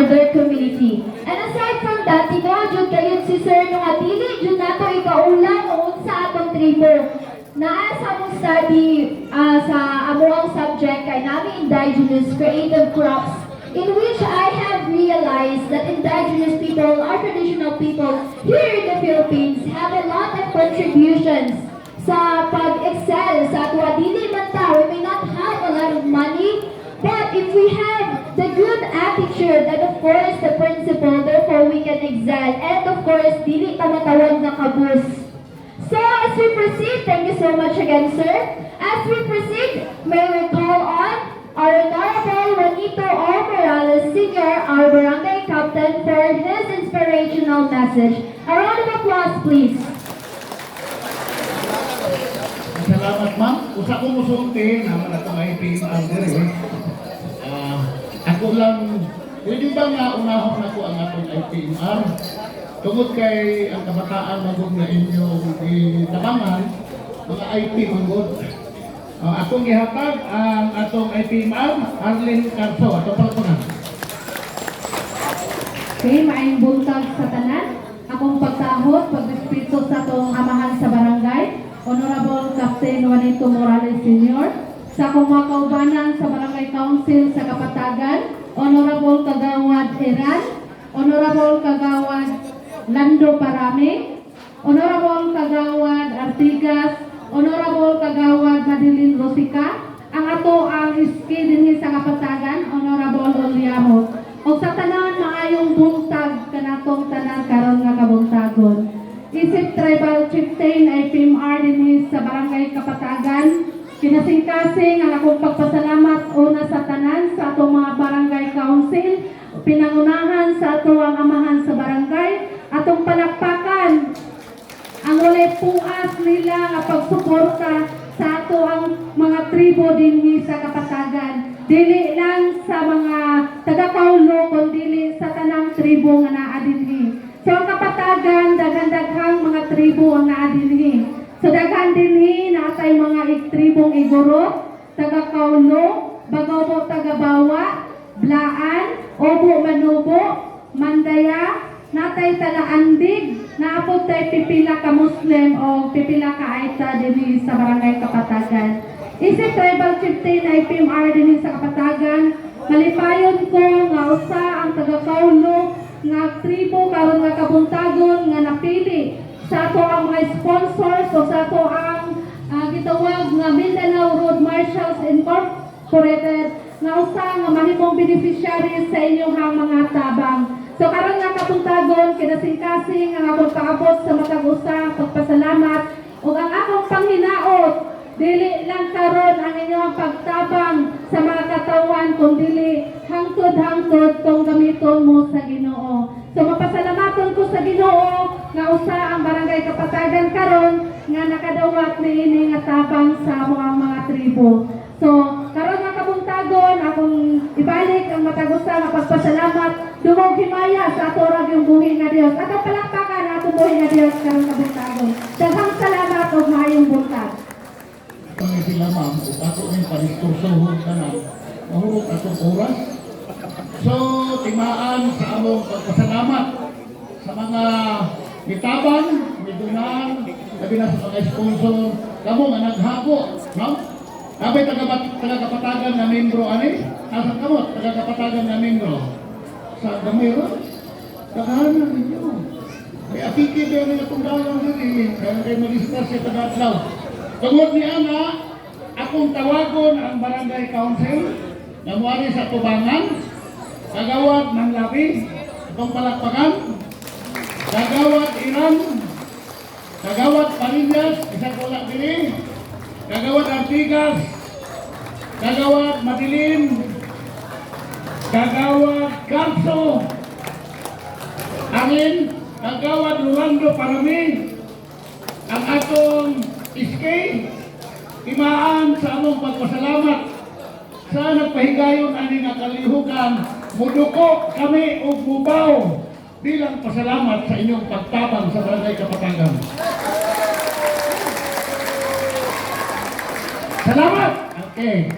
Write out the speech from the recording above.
their community. And aside from that, tinuod jud kayo si Sir nung atili jud nato ikaulan noon sa atong tribo. Naa sa among study sa among subject kay nami indigenous creative crops, in which I have realized that indigenous people or traditional people here in the Philippines have a lot of contributions sa pag-excel sa atwa. Dili man ta, we may not have a lot of money, but if we have the good attitude and of course the principle, therefore we can excel. And of course, dili ta matawag na kabus. So as we proceed, thank you so much again, sir. As we proceed, may we call on our Honorable Juanito R. Morales, Sr., our Barangay Captain, for his inspirational message. A round of applause, please. Salamat, ma'am. Usa ko musulti naman ako ay PMR ako lang, pwede ba nga unahon ako ang atong IPMR? Tungod kay ang kabataan magod na inyong itabangan, mga IP magod. Akong ihatag ang atong IPMR, Arlene Carso. Atong palapunan. Okay, maayong buntag sa tanan. Akong pagtahod, pagrespeto sa atong amahan sa barangay, Honorable Captain Juanito Morales Sr., sa akong mga kaubanan sa Barangay Council sa Kapatagan, Honorable Kagawad Eran, Honorable Kagawad Lando Parame, Honorable Kagawad Artigas, Honorable Kagawad Madeline Rosica, ang ato ang iski dinhi sa Kapatagan, Honorable Oliamot. O sa tanan maayong buntag kanatong tanan karon nga kabuntagon. Isip Tribal Chieftain ay PMR dinhi sa Barangay Kapatagan. Kinasing-kasing ang akong pagpasalamat una sa tanan sa atong mga Barangay Council, pinangunahan sa ato ang amahan sa barangay, atong palakpakan ang walay puas nila nga pagsuporta sa ato ang mga tribo dinhi sa Kapatagan. Dili lang sa mga taga-Paulo, kundi sa tanang tribo nga naa dinhi. So ang Kapatagan, daghan-daghang mga tribo ang naa dinhi. So daghan dinhi natay mga tribong Igorot, taga-Kaulo, Bagaw, taga-Bawa, Blaan, Obo, Manubo, Mandaya, natay taga-Andig, naapod tay pipila ka Muslim o pipila ka Aita dinhi sa Barangay Kapatagan. Isip Tribal Chieftain ay PMR dinhi sa Kapatagan, malipayon ko nga usa ang taga-Kaulo nga tribo karon nga kabuntagon nga napili sa ato ang mga sponsors o sa ato ang gitawag nga Mindanao Road Marshals Incorporated nga usa nga mahimong beneficiaries sa inyong mga tabang. So karon nga kabuntagon kinasing-kasing ang akong paabot sa matag usa pagpasalamat ug ang akong panghinaot dili lang karon ang inyong pagtabang sa mga katawan kundi hangtod-hangtod tong gamiton mo sa Ginoo. So mapasalamaton ko sa Ginoo nga usa ang Barangay Kapatagan karon nga nakadawat niini nga tabang sa mga tribo. So karon nga kabuntagon akong ibalik ang matag-usa nga pagpasalamat dumog himaya sa ato ra yung buhi nga Dios. Ato palakpakan ato buhi nga Dios karon kabuntagon. Daghang salamat ug maayong buntag. Kami sila, ma'am, ako yung panistursohon ka na mahurot atong oras. So, timaan sa among pagpasalamat sa mga gitabang, midunan, labi na sa mga sponsor, kamo nga naghabo, no? Abay taga-Kapatagan na membro, ani? Asan kamo? Taga-Kapatagan na membro. Sa Gamero? Kakahanan ninyo. Ay, akikid yun yung itong dalang rin, kaya kayo mag-discuss sa taga-atlaw. Tungod niya nga, akong tawagon ang Barangay Council na muari sa Tubangan, Kagawad ng Labi, itong palakpakan, Kagawad Iran, Kagawad Parinyas, isang tulak dili, Kagawad Artigas, Kagawad Madilim, Kagawad Carso, Angin, Kagawad Rolando Parami, ang atong iskay, imaan sa among pagpasalamat sa nagpahigayon ani nga kalihukan, muduko kami og mubaw bilang pasalamat sa inyong pagtabang sa Barangay Kapatagan. Salamat! Okay.